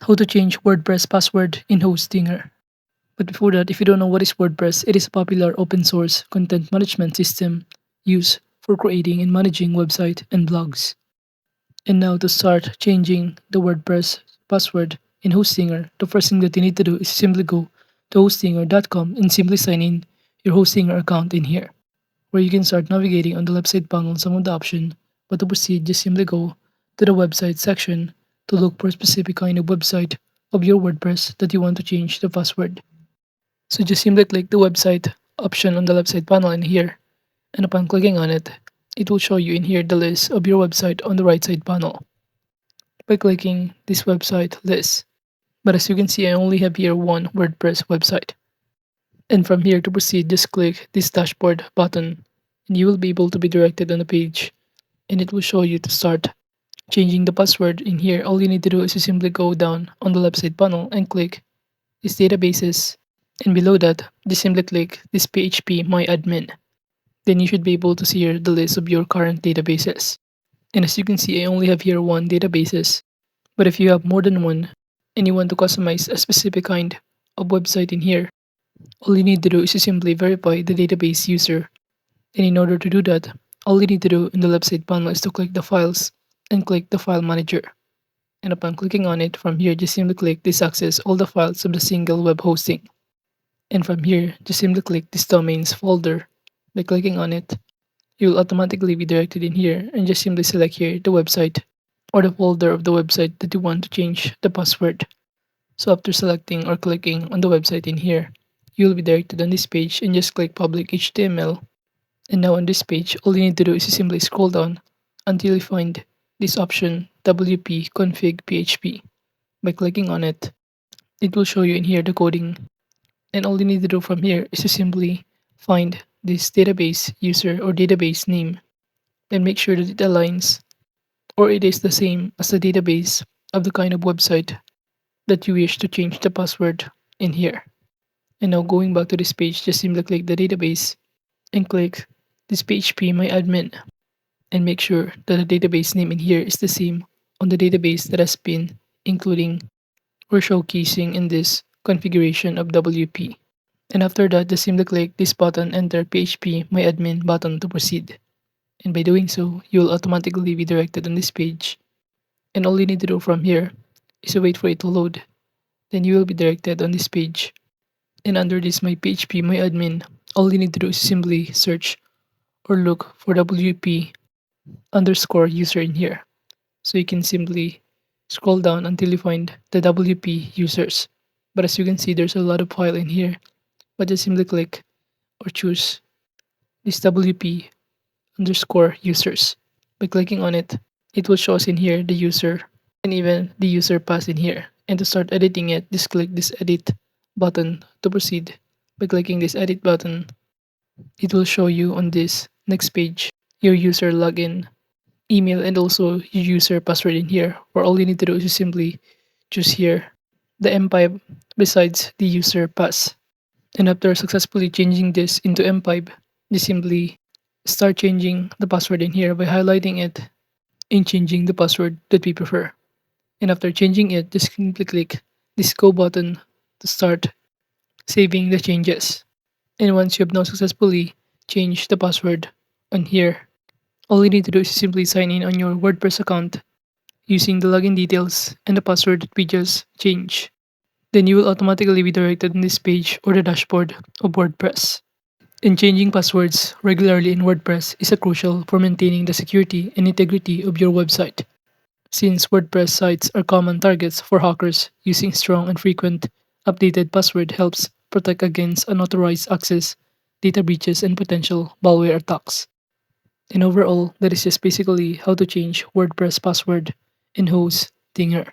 How to change WordPress password in Hostinger. But before that, if you don't know what is WordPress, it is a popular open source content management system used for creating and managing websites and blogs. And now to start changing the WordPress password in Hostinger, the first thing that you need to do is simply go to hostinger.com and simply sign in your Hostinger account in here, where you can start navigating on the left side panel some of the options. But to proceed, just simply go to the website section to look for a specific kind of website of your WordPress that you want to change the password. So just simply click the website option on the left side panel in here, and upon clicking on it, it will show you in here the list of your website on the right side panel by clicking this website list. But as you can see, I only have here one WordPress website. And from here to proceed, just click this dashboard button and you will be able to be directed on the page, and it will show you to start changing the password in here. All you need to do is to simply go down on the left side panel and click this databases, and below that just simply click this PHP my admin. Then you should be able to see here the list of your current databases. And as you can see, I only have here one databases. But if you have more than one and you want to customize a specific kind of website in here, all you need to do is to simply verify the database user. And in order to do that, all you need to do in the left side panel is to click the files and click the file manager. And upon clicking on it, from here just simply click this access all the files of the single web hosting. And from here, just simply click this domains folder. By clicking on it, you will automatically be directed in here, and just simply select here the website or the folder of the website that you want to change the password. So after selecting or clicking on the website in here, you will be directed on this page and just click public HTML. And now on this page, all you need to do is to simply scroll down until you find this option WP config PHP. By clicking on it, it will show you in here the coding, and all you need to do from here is to simply find this database user or database name and make sure that it aligns or it is the same as the database of the kind of website that you wish to change the password in here. And now going back to this page, just simply click the database and click this PHP my admin, and make sure that the database name in here is the same on the database that has been including or showcasing in this configuration of WP. And after that, just simply click this button, enter PHP my admin button to proceed. And by doing so, you will automatically be directed on this page. And all you need to do from here is to wait for it to load. Then you will be directed on this page. And under this my PHP my admin, all you need to do is simply search or look for WP underscore user in here. So you can simply scroll down until you find the WP users. But as you can see, there's a lot of file in here. But just simply click or choose this WP underscore users. By clicking on it, it will show us in here the user and even the user pass in here. And to start editing it, just click this edit button to proceed. By clicking this edit button, it will show you on this next page your user login, email, and also your user password in here, where all you need to do is to simply choose here the M5 besides the user pass. And after successfully changing this into M5, just simply start changing the password in here by highlighting it and changing the password that we prefer. And after changing it, just simply click this go button to start saving the changes. And once you have now successfully changed the password on here, all you need to do is simply sign in on your WordPress account using the login details and the password that we just changed. Then you will automatically be directed on this page or the dashboard of WordPress. And changing passwords regularly in WordPress is a crucial for maintaining the security and integrity of your website. Since WordPress sites are common targets for hackers, using strong and frequent updated password helps protect against unauthorized access, data breaches, and potential malware attacks. And overall, that is just basically how to change WordPress password in Hostinger.